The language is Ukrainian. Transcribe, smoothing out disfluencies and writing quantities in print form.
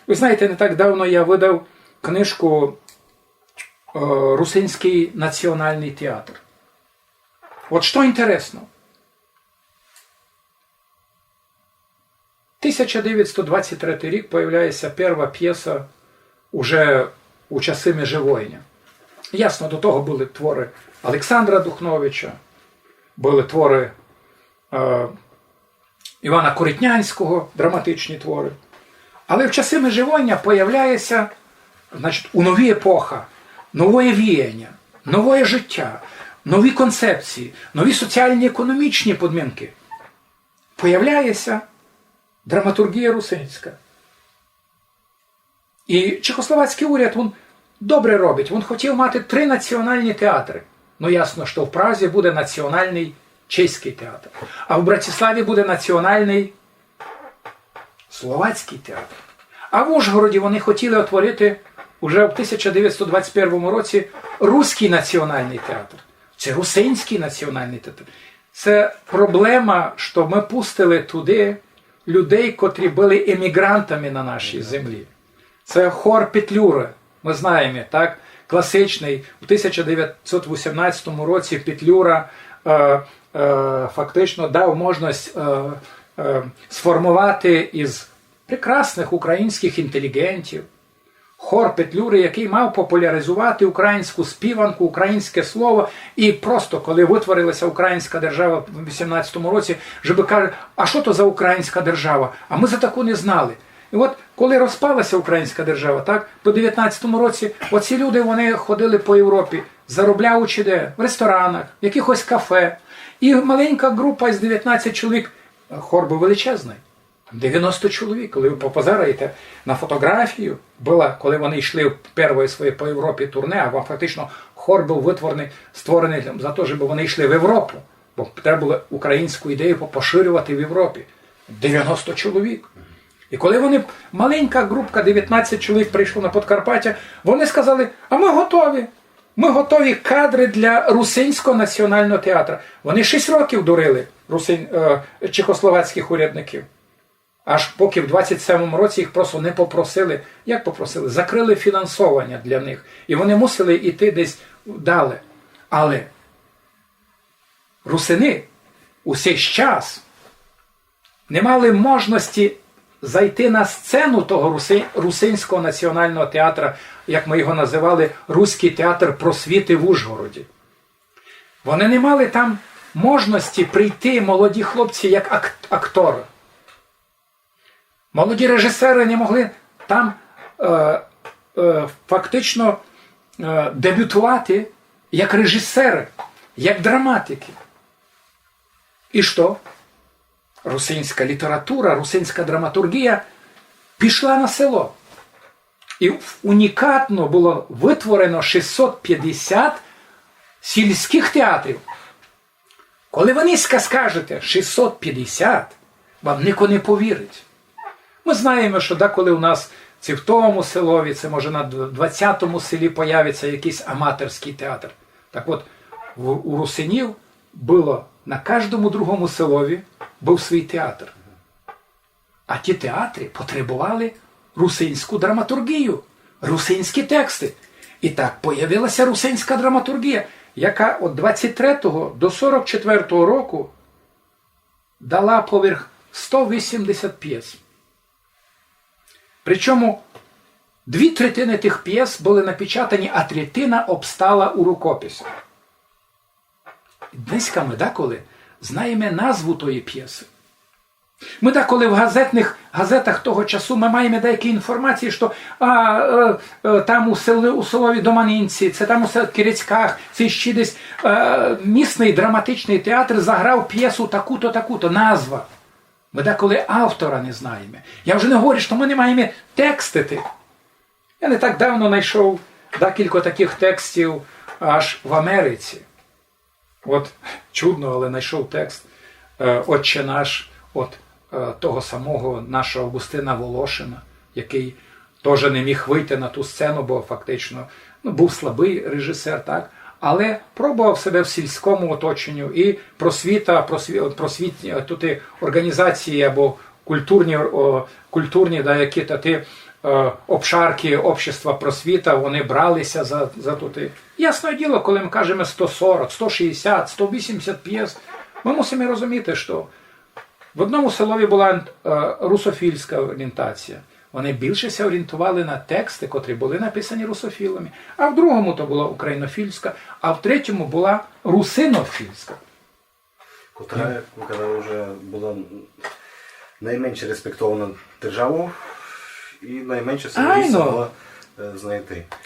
Ви знаєте, не так давно я видав книжку «Русинський національний театр». Вот что интересно. 1923 рік появляється перша п'єса уже у часи Межевойня. Ясно, до того були твори Олександра Духновича, були твори Івана Коритнянського, драматичні твори. Але в часи Межевойня появляється, значить, у нові епоха, нове віяння, нове життя, нові концепції, нові соціальні економічні подмінки. Появляється драматургія русинська. І чехословацький уряд, він добре робить. Він хотів мати 3 національні театри. Ну ясно, що в Празі буде національний чеський театр. А в Братиславі буде національний словацький театр. А в Ужгороді вони хотіли отворити уже в 1921 році Руський національний театр. Це Русинський національний театр. Це проблема, що ми пустили туди людей, котрі були емігрантами на нашій землі. Це хор Петлюри, ми знаємо, так? Класичний. У 1918 році Петлюра фактично дав можливість сформувати із прекрасних українських інтелігентів хор Петлюри, який мав популяризувати українську співанку, українське слово. І просто, коли витворилася українська держава в 18-му році, żeby каже, а що то за українська держава? А ми за таку не знали. І от, коли розпалася українська держава, так, по 19-му році, оці люди, вони ходили по Європі, заробляючи де? В ресторанах, в якихось кафе. І маленька група із 19 чоловік, хор був величезний. 90 чоловік, коли ви попозираєте на фотографію, була, коли вони йшли в перше своє по Європі турне, а фактично хор був створений за те, щоб вони йшли в Європу, бо треба було українську ідею поширювати в Європі. 90 чоловік. І коли вони, маленька групка, 19 чоловік прийшло на Подкарпаття, вони сказали, а ми готові. Ми готові кадри для Русинського національного театру. Вони 6 років дурили чехословацьких урядників. Аж поки в 27-му році їх просто не попросили. Як попросили? Закрили фінансування для них. І вони мусили йти десь далі. Але русини у цей час не мали можливості зайти на сцену того Русинського національного театру, як ми його називали, Руський театр просвіти в Ужгороді. Вони не мали там можливості прийти, молоді хлопці, як актори. Молоді режисери не могли там фактично дебютувати як режисери, як драматики. І що? Русинська література, русинська драматургія пішла на село. І унікатно було витворено 650 сільських театрів. Коли ви низько скажете 650, вам ніхто не повірить. Ми знаємо, що деколи у нас це в тому селові, це може на 20-му селі появиться якийсь аматорський театр. Так от, у русинів було на кожному другому селові був свій театр. А ті театри потребували русинську драматургію, русинські тексти. І так появилася русинська драматургія, яка від 23-го до 44-го року дала поверх 180 п'єс. Причому 2/3 тих п'єс були напечатані, а 1/3 обстала у рукописі. Днеска ми деколи знаємо назву тої п'єси. Ми деколи в газетах того часу ми маємо деякі інформації, що там у селові Доманинці, це там у Кирицьках, це ще десь місний драматичний театр заграв п'єсу таку-то, таку-то, назва. Ми деколи автора не знаємо. Я вже не говорю, що ми не маємо тексти тих. Я не так давно знайшов декілька таких текстів аж в Америці. От чудно, але знайшов текст «Отче наш» от того самого нашого Августина Волошина, який теж не міг вийти на ту сцену, бо фактично був слабий режисер, так? Але пробував себе в сільському оточенні і просвітні тут організації або культурні, які обшарки общества просвіта, вони бралися за тут. Ясне діло, коли ми кажемо 140, 160, 180 п'єс, ми мусимо розуміти, що в одному селові була русофільська орієнтація. Вони більше орієнтували на тексти, котрі були написані русофілами, а в другому то була українофільська, а в третьому була русинофільська. Котра вже була найменше респектована державою і найменше себе могла знайти.